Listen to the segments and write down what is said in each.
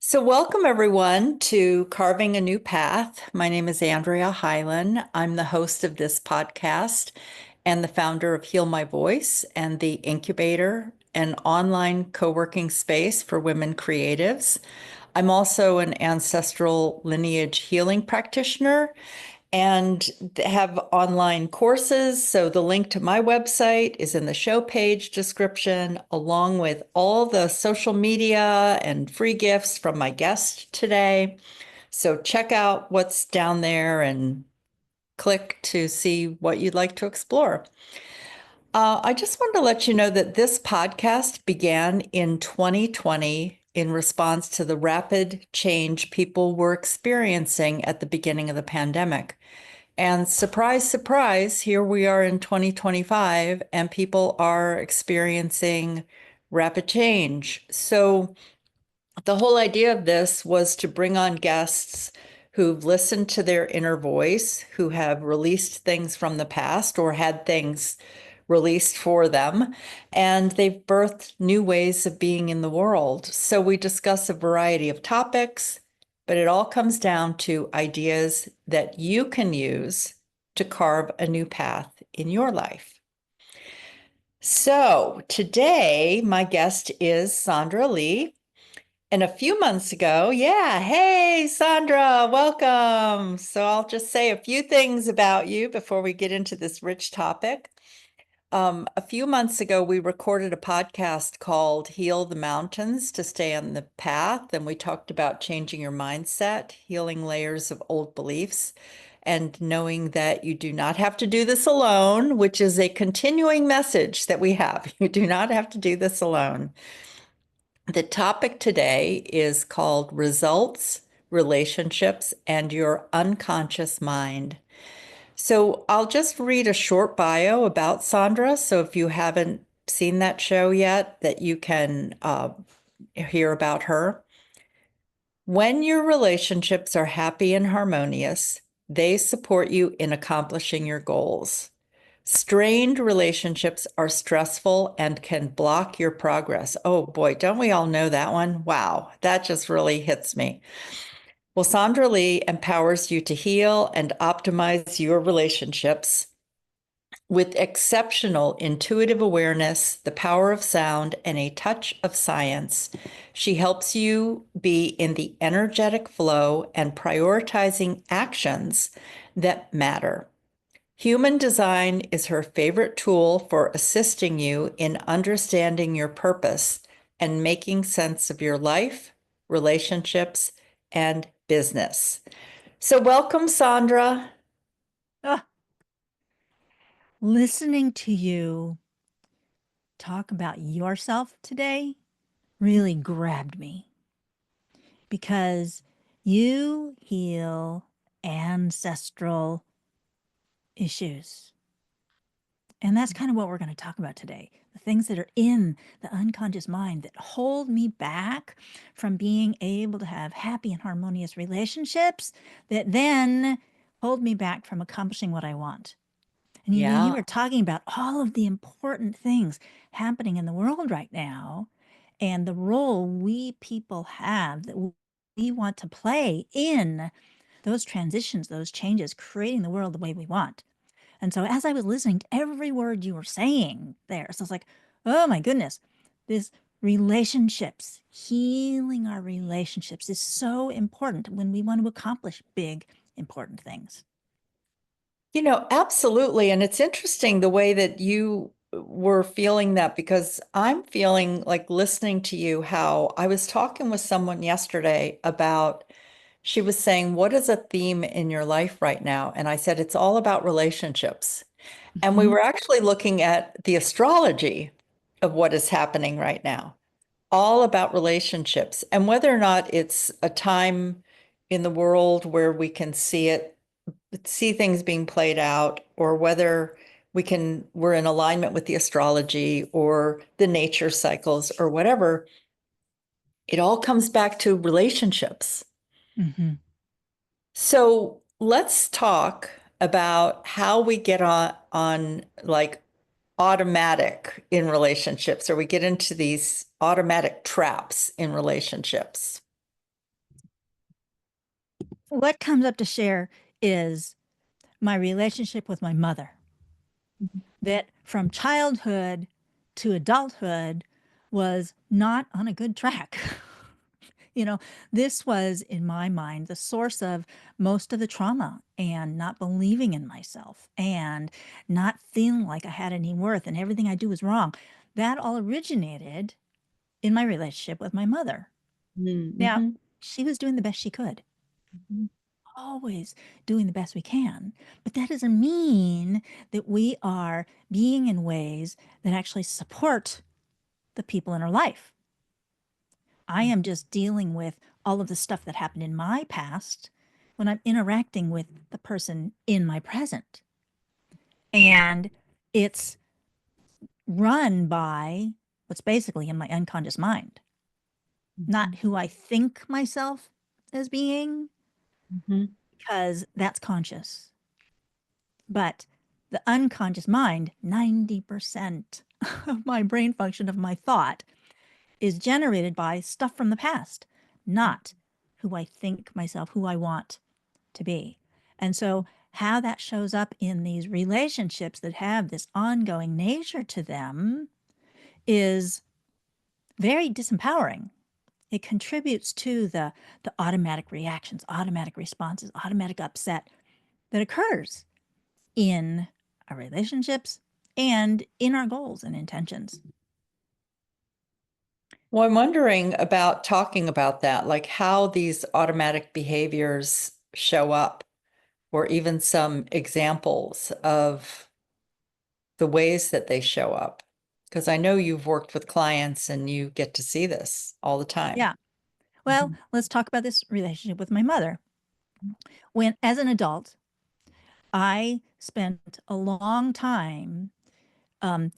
So, welcome everyone to Carving a New Path. My name is Andrea Hylen. I'm the host of this podcast and the founder of Heal My Voice and the Incubator, an online co working space for women creatives. I'm also an ancestral lineage healing practitioner and have online courses. So the link to my website is in the show page description, along with all the social media and free gifts from my guest today. So check out what's down there and click to see what you'd like to explore. I just wanted to let you know that this podcast began in 2020 in response to the rapid change people were experiencing at the beginning of the pandemic. And surprise, surprise, here we are in 2025 and people are experiencing rapid change. So the whole idea of this was to bring on guests who've listened to their inner voice, who have released things from the past or had things released for them, and they've birthed new ways of being in the world. So we discuss a variety of topics, but it all comes down to ideas that you can use to carve a new path in your life. So today, my guest is Sandra Lee. And a few months ago, yeah, hey, Sandra, welcome. So I'll just say a few things about you before we get into this rich topic. A few months ago, we recorded a podcast called Heal the Mountains to Stay on the Path. And we talked about changing your mindset, healing layers of old beliefs, and knowing that you do not have to do this alone, which is a continuing message that we have. You do not have to do this alone. The topic today is called Results, Relationships, and Your Unconscious Mind. So I'll just read a short bio about Sandra. So if you haven't seen that show yet, that you can hear about her. When your relationships are happy and harmonious, they support you in accomplishing your goals. Strained relationships are stressful and can block your progress. Oh boy, don't we all know that one? Wow, that just really hits me. Well, Sandra Lee empowers you to heal and optimize your relationships with exceptional intuitive awareness, the power of sound, and a touch of science. She helps you be in the energetic flow and prioritizing actions that matter. Human design is her favorite tool for assisting you in understanding your purpose and making sense of your life, relationships, and business. So, welcome, Sandra. Ah, listening to you talk about yourself today really grabbed me because you heal ancestral issues. And that's kind of what we're going to talk about today. The things that are in the unconscious mind that hold me back from being able to have happy and harmonious relationships that then hold me back from accomplishing what I want. And you Yeah. were talking about all of the important things happening in the world right now and the role we people have that we want to play in those transitions, those changes, creating the world the way we want. And so as I was listening to every word you were saying there, so I was like, oh my goodness, this relationships, healing our relationships is so important when we want to accomplish big, important things. Absolutely. And it's interesting the way that you were feeling that because I'm feeling like listening to you how I was talking with someone yesterday about, she was saying, what is a theme in your life right now? And I said, it's all about relationships. And we Mhm. were actually looking at the astrology of what is happening right now, all about relationships and whether or not it's a time in the world where we can see things being played out, or whether we're in alignment with the astrology or the nature cycles or whatever. It all comes back to relationships. Mhm. So let's talk about how we get on like automatic in relationships, or we get into these automatic traps in relationships. what comes up to share is my relationship with my mother, that from childhood to adulthood was not on a good track. You know, this was, in my mind, the source of most of the trauma and not believing in myself and not feeling like I had any worth and everything I do was wrong. That all originated in my relationship with my mother. Now, Mm-hmm. she was doing the best she could, always doing the best we can. But that doesn't mean that we are being in ways that actually support the people in our life. I am just dealing with all of the stuff that happened in my past when I'm interacting with the person in my present. And it's run by what's basically in my unconscious mind, not who I think myself as being, Mm-hmm. because that's conscious. But the unconscious mind, 90% of my brain function, of my thought, is generated by stuff from the past, not who I think myself, who I want to be. And so, how that shows up in these relationships that have this ongoing nature to them is very disempowering. It contributes to the automatic reactions, automatic responses, automatic upset that occurs in our relationships and in our goals and intentions. Well, I'm wondering about talking about that, like how these automatic behaviors show up, or even some examples of the ways that they show up. Because I know you've worked with clients and you get to see this all the time. Yeah. Well, Mhm. let's talk about this relationship with my mother. When, as an adult, I spent a long time um,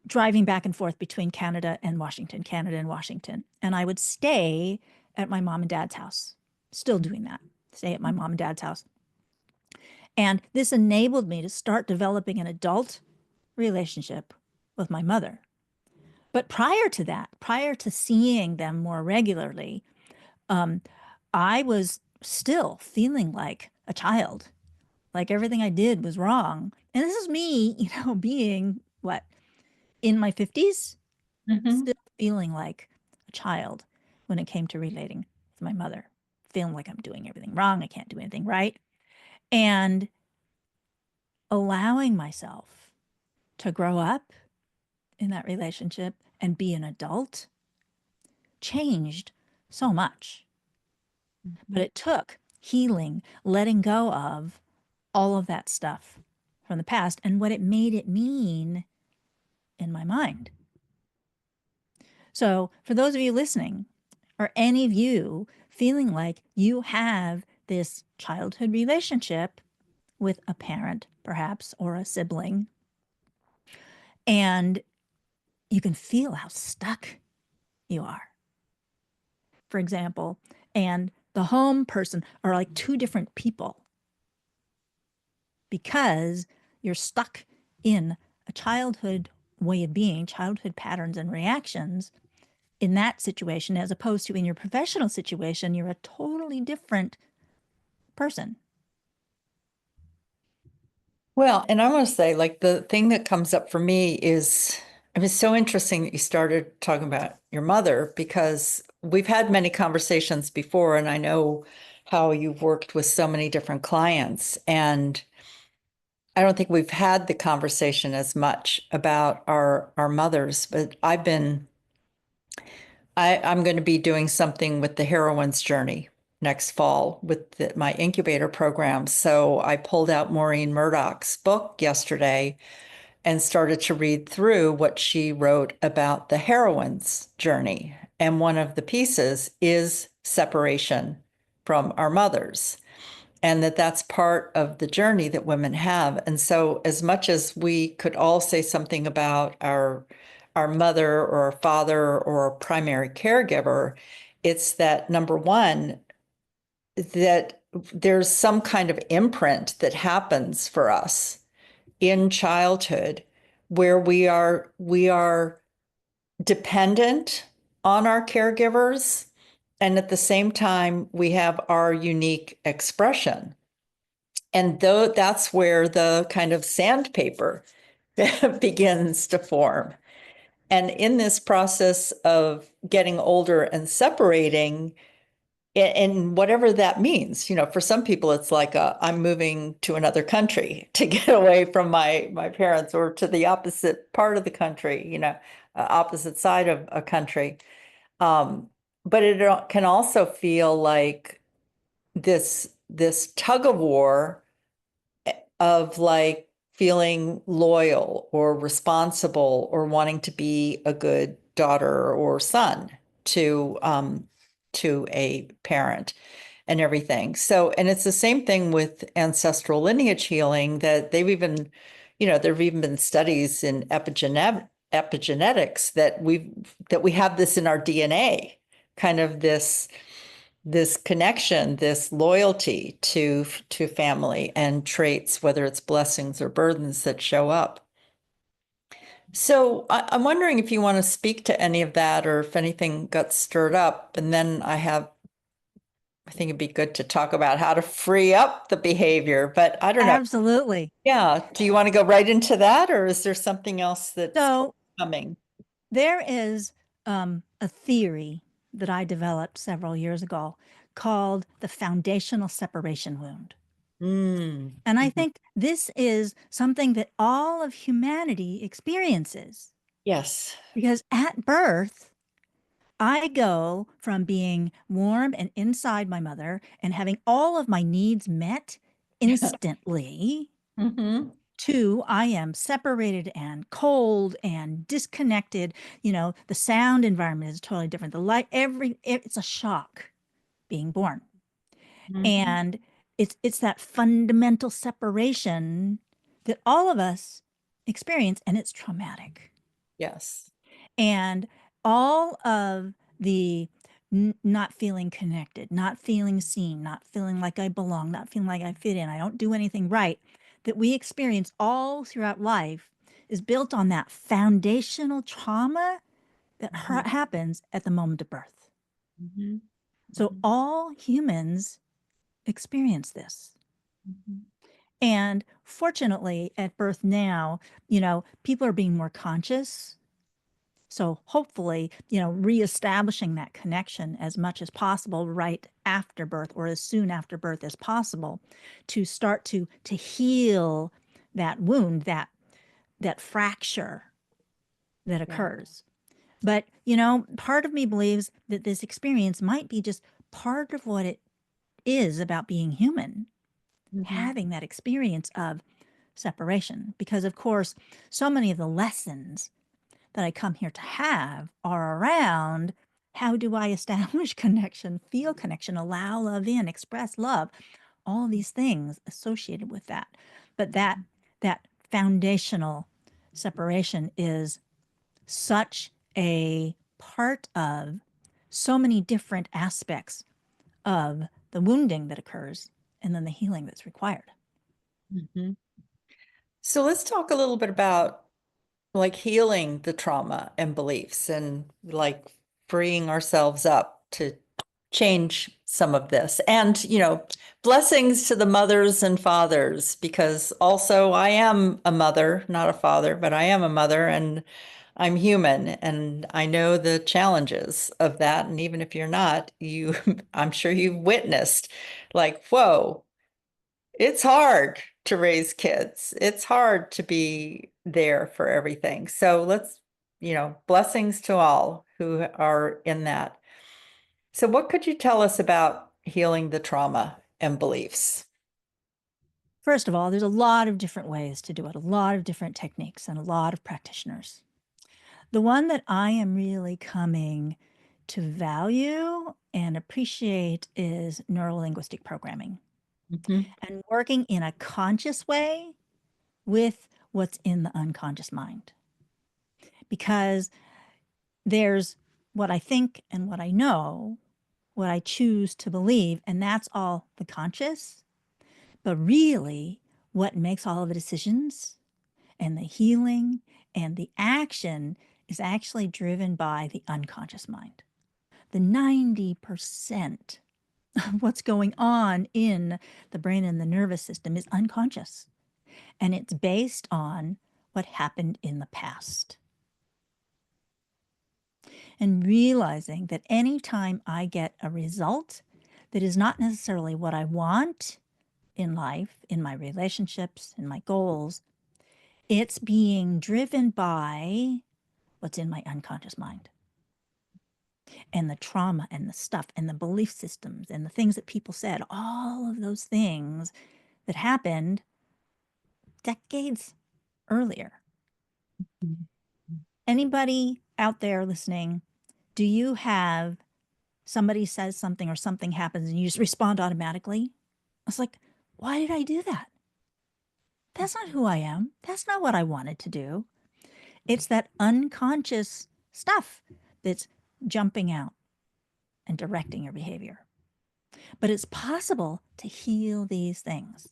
driving back and forth between Canada and Washington, Canada and Washington. And I would stay at my mom and dad's house, still doing that, stay at my mom and dad's house. And this enabled me to start developing an adult relationship with my mother. But prior to that, prior to seeing them more regularly, um, I was still feeling like a child, like everything I did was wrong. And this is me, being what, in my 50s, Mhm. still feeling like a child when it came to relating with my mother, feeling like I'm doing everything wrong. I can't do anything right. And allowing myself to grow up in that relationship and be an adult changed so much. But Mhm. it took healing, letting go of all of that stuff from the past and what it made it mean in my mind. So, for those of you listening, or any of you feeling like you have this childhood relationship with a parent, perhaps, or a sibling, and you can feel how stuck you are, for example, and the home person are like two different people because you're stuck in a childhood way of being, childhood patterns and reactions in that situation, as opposed to in your professional situation, you're a totally different person. Well, and I want to say, like, the thing that comes up for me is, it was so interesting that you started talking about your mother, because we've had many conversations before, and I know how you've worked with so many different clients. And I don't think we've had the conversation as much about our mothers, but I'm going to be doing something with the heroine's journey next fall with my incubator program. So I pulled out Maureen Murdoch's book yesterday and started to read through what she wrote about the heroine's journey. And one of the pieces is separation from our mothers, and that's part of the journey that women have. And so, as much as we could all say something about our mother or our father or a primary caregiver, it's that, number one, that there's some kind of imprint that happens for us in childhood where we are dependent on our caregivers, And at the same time, we have our unique expression. And though that's where the kind of sandpaper begins to form. And in this process of getting older and separating, and whatever that means, for some people, it's like I'm moving to another country to get away from my parents, or to the opposite part of the country, opposite side of a country. Um, but it can also feel like this tug of war of like feeling loyal or responsible or wanting to be a good daughter or son to a parent and everything. So, and it's the same thing with ancestral lineage healing, that there have even been studies in epigenetics that we have this in our DNA, kind of this connection, this loyalty to family and traits, whether it's blessings or burdens that show up. So I'm wondering if you want to speak to any of that, or if anything got stirred up. And then I think it'd be good to talk about how to free up the behavior, but I don't know. Absolutely. Yeah. Do you want to go right into that, or is there something else that's So coming? there is a theory that I developed several years ago called the foundational separation wound. Mm. And I Mhm. think this is something that all of humanity experiences Yes. because at birth, I go from being warm and inside my mother and having all of my needs met instantly Hmm. to I am separated and cold and disconnected. The sound environment is totally different. The light, it's a shock being born. Hmm. And it's that fundamental separation that all of us experience, and it's traumatic. Yes. And all of the not feeling connected, not feeling seen, not feeling like I belong, not feeling like I fit in, I don't do anything right, that we experience all throughout life is built on that foundational trauma that Hmm. happens at the moment of birth. Hmm. So Hmm. all humans experience this. Hmm. And fortunately, at birth now, people are being more conscious. So hopefully, reestablishing that connection as much as possible right after birth, or as soon after birth as possible, to start to heal that wound, that fracture that Yeah. occurs. But, part of me believes that this experience might be just part of what it is about being human, Hmm. having that experience of separation. Because, of course, so many of the lessons that I come here to have are around how do I establish connection, feel connection, allow love in, express love, all of these things associated with that. But that foundational separation is such a part of so many different aspects of the wounding that occurs and then the healing that's required. Hmm. So let's talk a little bit about like healing the trauma and beliefs, and like freeing ourselves up to change some of this. And, blessings to the mothers and fathers, because also I am a mother, not a father, but I am a mother, and I'm human, and I know the challenges of that. And even if you're not, I'm sure you've witnessed like, whoa, it's hard to raise kids. It's hard to be there for everything. So blessings to all who are in that. So, what could you tell us about healing the trauma and beliefs? First of all, there's a lot of different ways to do it, a lot of different techniques, and a lot of practitioners. The one that I am really coming to value and appreciate is neurolinguistic programming Hmm. and working in a conscious way with what's in the unconscious mind. Because there's what I think and what I know, what I choose to believe, and that's all the conscious. But really, what makes all of the decisions and the healing and the action is actually driven by the unconscious mind. the 90% of what's going on in the brain and the nervous system is unconscious. And it's based on what happened in the past. And realizing that anytime I get a result that is not necessarily what I want in life, in my relationships, in my goals, it's being driven by what's in my unconscious mind and the trauma and the stuff and the belief systems and the things that people said, all of those things that happened decades earlier. Anybody out there listening, do you have somebody says something or something happens and you just respond automatically? It's like, why did I do that? That's not who I am. That's not what I wanted to do. It's that unconscious stuff that's jumping out and directing your behavior. But it's possible to heal these things.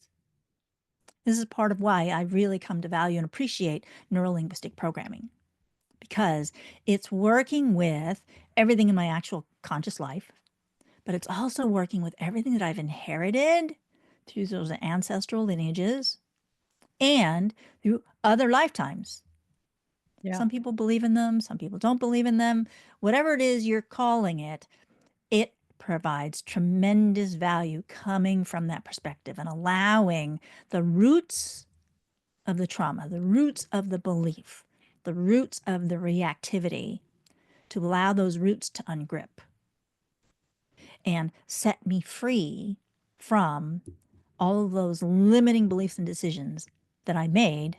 This is part of why I really come to value and appreciate neurolinguistic programming, because it's working with everything in my actual conscious life, but it's also working with everything that I've inherited through those ancestral lineages and through other lifetimes. Yeah. Some people believe in them, some people don't believe in them. Whatever it is you're calling it, it provides tremendous value coming from that perspective and allowing the roots of the trauma, the roots of the belief, the roots of the reactivity, to allow those roots to ungrip and set me free from all of those limiting beliefs and decisions that I made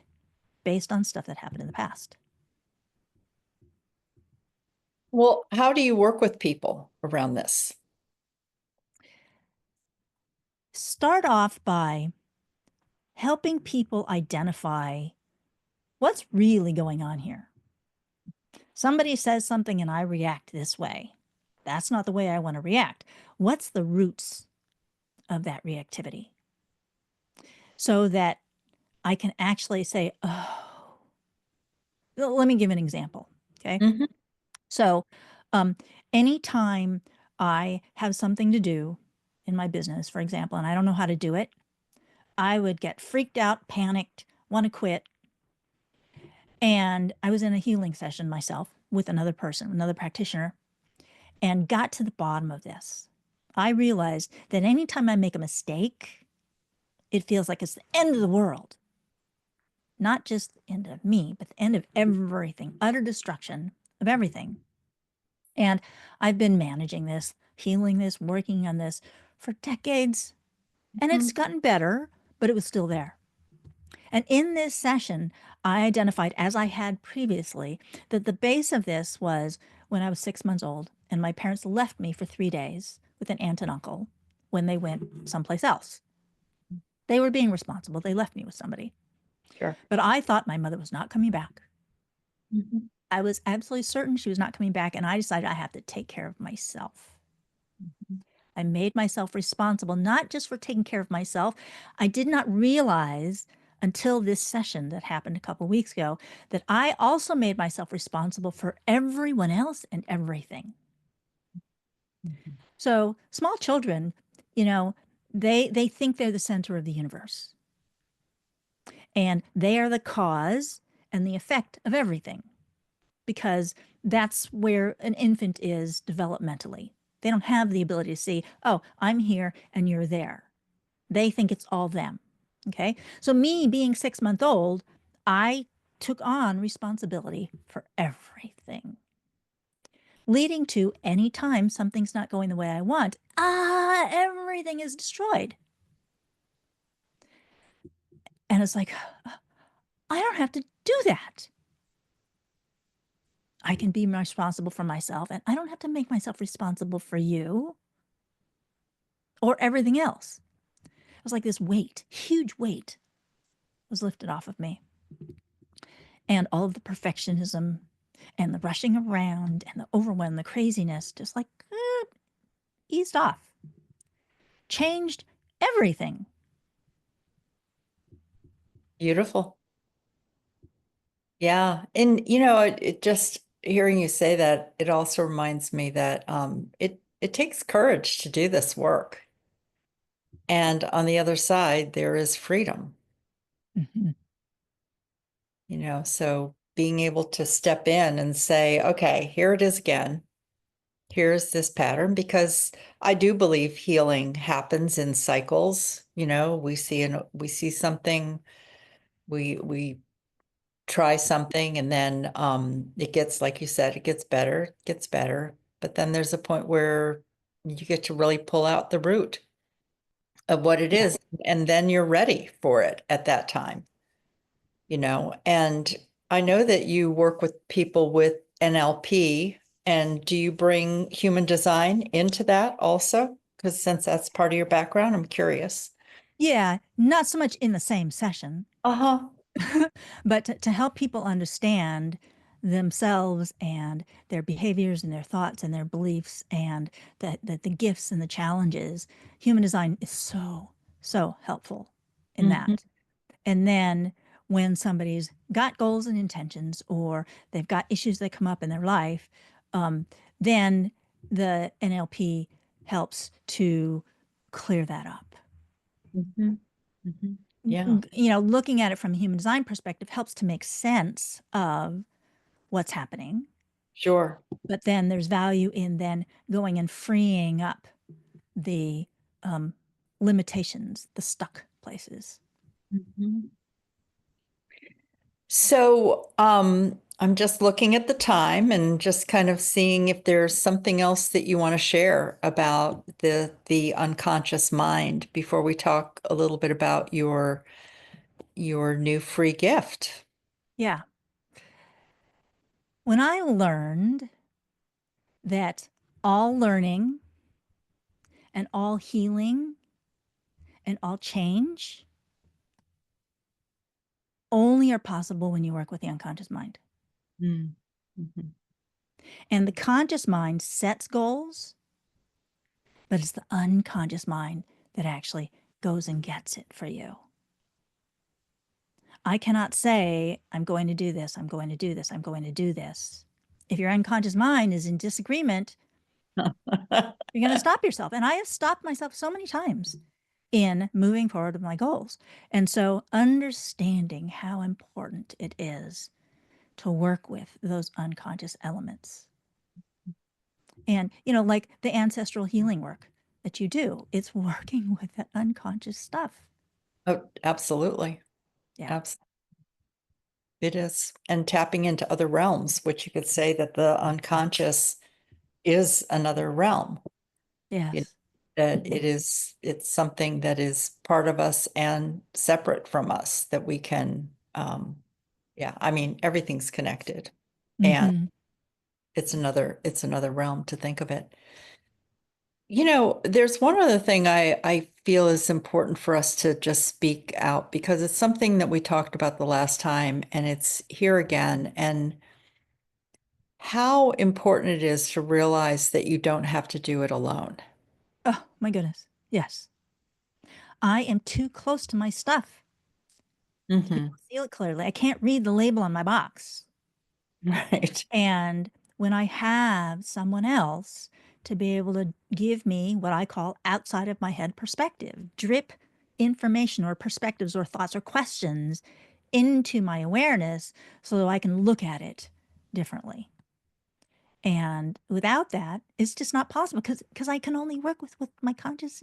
based on stuff that happened in the past. Well, how do you work with people around this? Start off by helping people identify what's really going on here. Somebody says something and I react this way. That's not the way I want to react. What's the roots of that reactivity? So that I can actually say, oh, let me give an example. Okay. Mhm. So, um, anytime I have something to do in my business, for example, and I don't know how to do it, I would get freaked out, panicked, want to quit. And I was in a healing session myself with another person, another practitioner, and got to the bottom of this. I realized that anytime I make a mistake, it feels like it's the end of the world. Not just the end of me, but the end of everything, utter destruction of everything. And I've been managing this, healing this, working on this for decades. And it's Mhm. gotten better, but it was still there. And in this session, I identified, as I had previously, that the base of this was when I was 6 months old and my parents left me for 3 days with an aunt and uncle when they went someplace else. They were being responsible. They left me with somebody. Sure. But I thought my mother was not coming back. Mhm. I was absolutely certain she was not coming back. And I decided I have to take care of myself. I made myself responsible, not just for taking care of myself. I did not realize until this session that happened a couple weeks ago that I also made myself responsible for everyone else and everything. Mhm. So small children, you know, they think they're the center of the universe and they are the cause and the effect of everything, because that's where an infant is developmentally. They don't have the ability to see, oh, I'm here and you're there. They think it's all them. Okay. So, me being 6 months old, I took on responsibility for everything, leading to anytime something's not going the way I want, everything is destroyed. And it's like, I don't have to do that. I can be responsible for myself and I don't have to make myself responsible for you or everything else. It was like this weight, huge weight was lifted off of me. And all of the perfectionism and the rushing around and the overwhelm, the craziness, just like eased off, changed everything. Beautiful. Yeah. And, it just, hearing you say that, it also reminds me that it takes courage to do this work. And on the other side, there is freedom, Mhm. so being able to step in and say, okay, here it is again. Here's this pattern, because I do believe healing happens in cycles. We see something, we try something, and then it gets, like you said, it gets better. But then there's a point where you get to really pull out the root of what it Yeah. is, and then you're ready for it at that time. And I know that you work with people with NLP, and do you bring human design into that also? Because since that's part of your background, I'm curious. Yeah, not so much in the same session, Uh-huh. but to help people understand themselves and their behaviors and their thoughts and their beliefs and the gifts and the challenges. Human design is so helpful in Hmm. that. And then when somebody's got goals and intentions, or they've got issues that come up in their life, um, then the NLP helps to clear that up. Hmm. Hmm. Yeah, Looking at it from a human design perspective helps to make sense of what's happening. sure. But then there's value in then going and freeing up the um, limitations, the stuck places. Mhm. So, I'm just looking at the time and just kind of seeing if there's something else that you want to share about the unconscious mind before we talk a little bit about your new free gift. Yeah. When I learned that all learning and all healing and all change only are possible when you work with the unconscious mind. Mm. Mhm. And the conscious mind sets goals, but it's the unconscious mind that actually goes and gets it for you. I cannot say, I'm going to do this, I'm going to do this, I'm going to do this. If your unconscious mind is in disagreement, you're going to stop yourself. And I have stopped myself so many times in moving forward with my goals. And so understanding how important it is to work with those unconscious elements. And, like the ancestral healing work that you do, it's working with that unconscious stuff. Oh, absolutely. Yeah. Absolutely. It is. And tapping into other realms, which you could say that the unconscious is another realm. you know, Yes. that it's something that is part of us and separate from us, that we can, yeah, I mean, everything's connected, and Hmm. it's another realm to think of it. There's one other thing I feel is important for us to just speak out, because it's something that we talked about the last time, and it's here again, and how important it is to realize that you don't have to do it alone. Oh, my goodness. Yes. I am too close to my stuff to be Hmm. able to feel it clearly. I can't read the label on my box. Right. And when I have someone else to be able to give me what I call outside of my head perspective, drip information or perspectives or thoughts or questions into my awareness so that I can look at it differently. And without that, it's just not possible because I can only work with my conscious,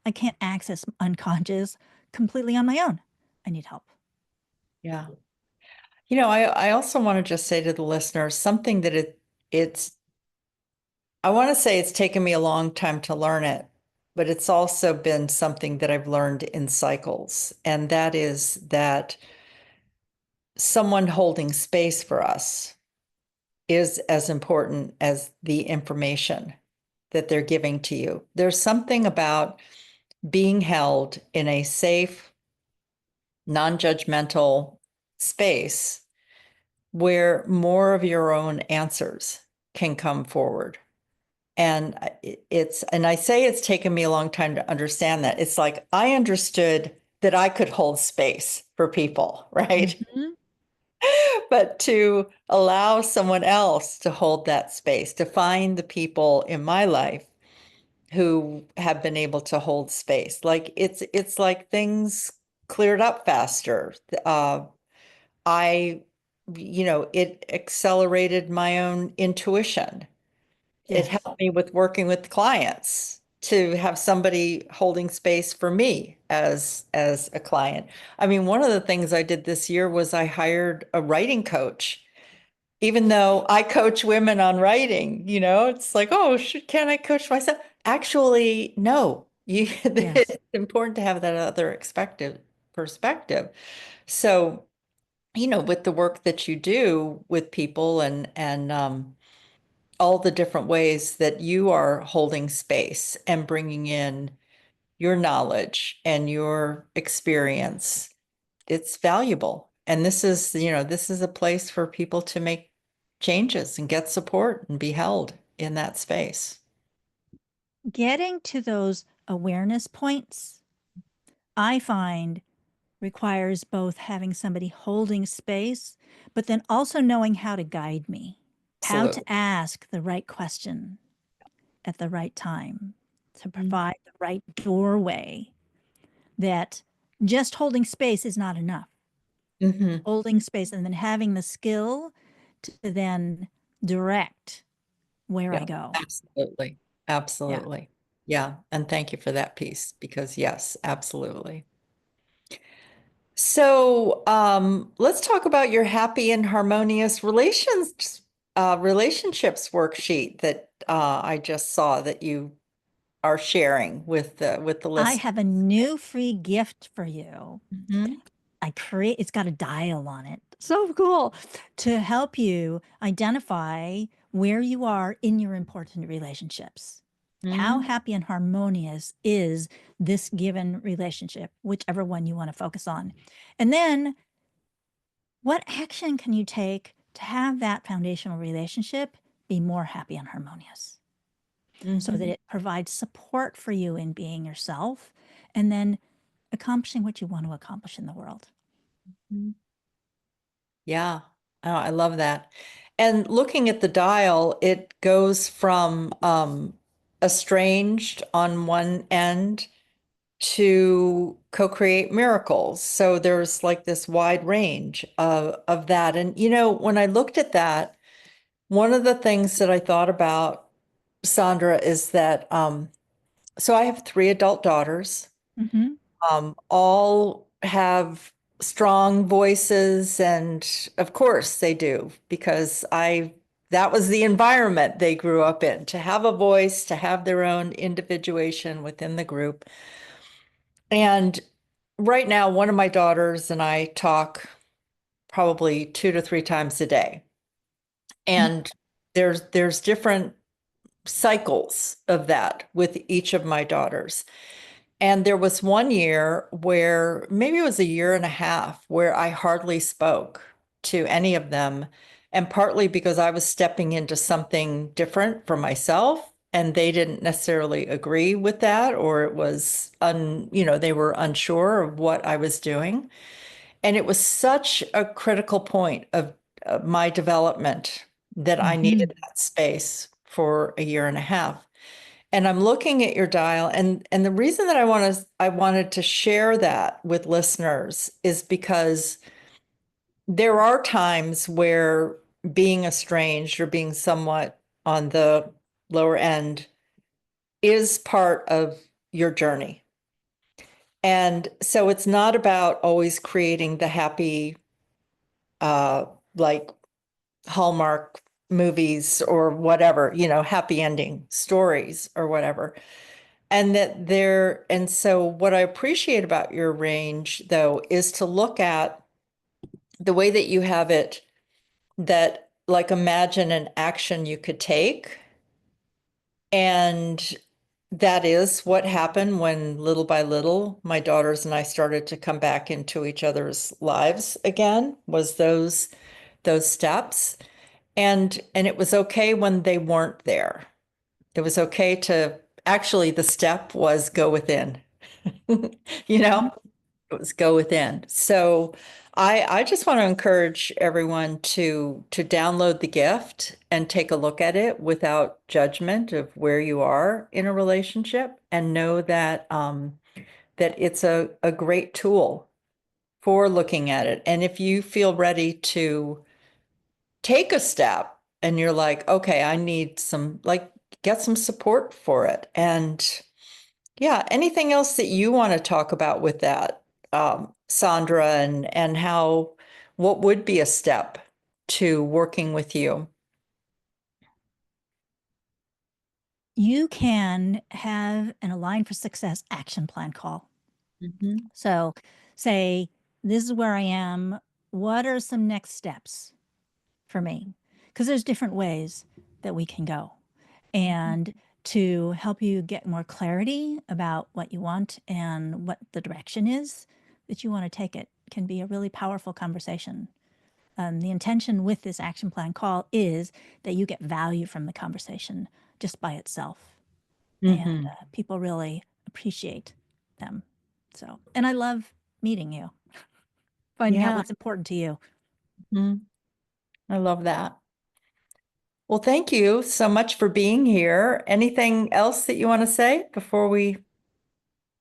I can't access unconscious completely on my own. I need help. Yeah. I also want to just say to the listeners something that I want to say it's taken me a long time to learn it, but it's also been something that I've learned in cycles. And that is that someone holding space for us is as important as the information that they're giving to you. There's something about being held in a safe, non-judgmental space where more of your own answers can come forward. And and I say it's taken me a long time to understand that. It's like I understood that I could hold space for people, right? Mhm. but to allow someone else to hold that space, to find the people in my life who have been able to hold space. Like it's like things cleared up faster. I, it accelerated my own intuition. It Yes. helped me with working with clients to have somebody holding space for me as a client. I mean, one of the things I did this year was I hired a writing coach. Even though I coach women on writing, it's like, oh, can I coach myself? Actually, no. Yes. It's important to have that other expected perspective. So, with the work that you do with people and all the different ways that you are holding space and bringing in your knowledge and your experience, it's valuable. And this is a place for people to make changes and get support and be held in that space. Getting to those awareness points, I find, requires both having somebody holding space, but then also knowing how to guide me, how to Absolutely. ask the right question at the right time, to Mm-hmm. provide the right doorway, that just holding space is not enough. Mm-hmm. Holding space and then having the skill to then direct where I Yeah, go. absolutely. Yeah. Absolutely. Yeah. And thank you for that piece because yes, absolutely. So, let's talk about your happy and harmonious relationships worksheet that I just saw that you are sharing with the I list. have a new free gift for you. Mhm. It's got a dial on it. So cool, to help you identify where you are in your important relationships. How Mhm. happy and harmonious is this given relationship, whichever one you want to focus on? And then what action can you take to have that foundational relationship be more happy and harmonious, so that Mhm. it provides support for you in being yourself and then accomplishing what you want to accomplish in the world? Mhm. Yeah. Oh, I love that. And looking at the dial, it goes from estranged on one end to co-create miracles. So there's like this wide range of that. And when I looked at that, one of the things that I thought about, Sandra, is that so I have three adult daughters. Hmm. All have strong voices, and of course they do, because that was the environment they grew up in, to have a voice, to have their own individuation within the group. And right now, one of my daughters and I talk probably 2 to 3 times a day. And there's different cycles of that with each of my daughters. And there was one year where maybe it was a year and a half where I hardly spoke to any of them. And partly because I was stepping into something different for myself, and they didn't necessarily agree with that, or it was they were unsure of what I was doing. And it was such a critical point of my development that I Hmm. needed that space for a year and a half. And I'm looking at your dial, and the reason that I wanted to share that with listeners is because there are times where being estranged or being somewhat on the lower end is part of your journey. And so it's not about always creating the happy, uh, like Hallmark movies or whatever, happy ending stories or whatever. And so what I appreciate about your range, though, is to look at the way that you have it, that like imagine an action you could take. And that is what happened when little by little my daughters and I started to come back into each other's lives again, was those steps. And it was okay when they weren't there. It was okay to actually, the step was go within. you know Hmm. it was go within. So I just want to encourage everyone to download the gift and take a look at it without judgment of where you are in a relationship, and know that that it's a great tool for looking at it. And if you feel ready to take a step and you're like, okay, I need some, like, get some support for it. And yeah, anything else that you want to talk about with that, Sandra, and how, what would be a step to working with you? You can have an Align for Success action plan call. Mhm. So, say, this is where I am. What are some next steps for me? Because there's different ways that we can go. And to help you get more clarity about what you want and what the direction is that you want to take it can be a really powerful conversation. The intention with this action plan call is that you get value from the conversation just by itself. And Hmm. people really appreciate them. So, and I love meeting you, finding out Yeah. what's important to you. Mhm. I love that. Well, thank you so much for being here. Anything else that you want to say before we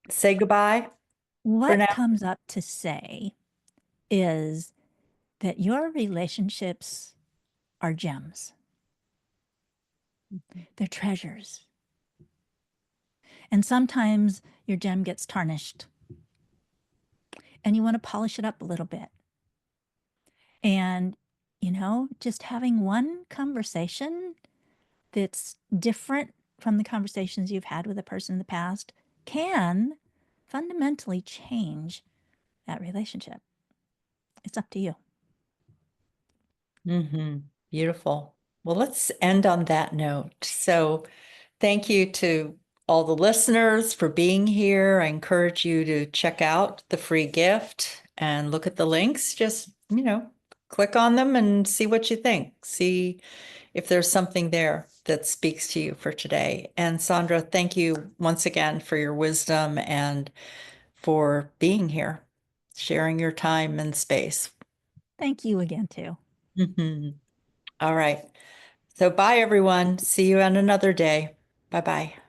say goodbye for What now? comes up to say is that your relationships are gems, they're treasures. And sometimes your gem gets tarnished and you want to polish it up a little bit. And, just having one conversation that's different from the conversations you've had with a person in the past can fundamentally change that relationship. It's up to you. Hmm. Beautiful. Well, let's end on that note. So, thank you to all the listeners for being here. I encourage you to check out the free gift and look at the links. Just, click on them and see what you think. See if there's something there that speaks to you for today. And Sandra, thank you once again for your wisdom and for being here, sharing your time and space. Thank you again, too. Mhm. All right. So bye, everyone. See you on another day. Bye bye.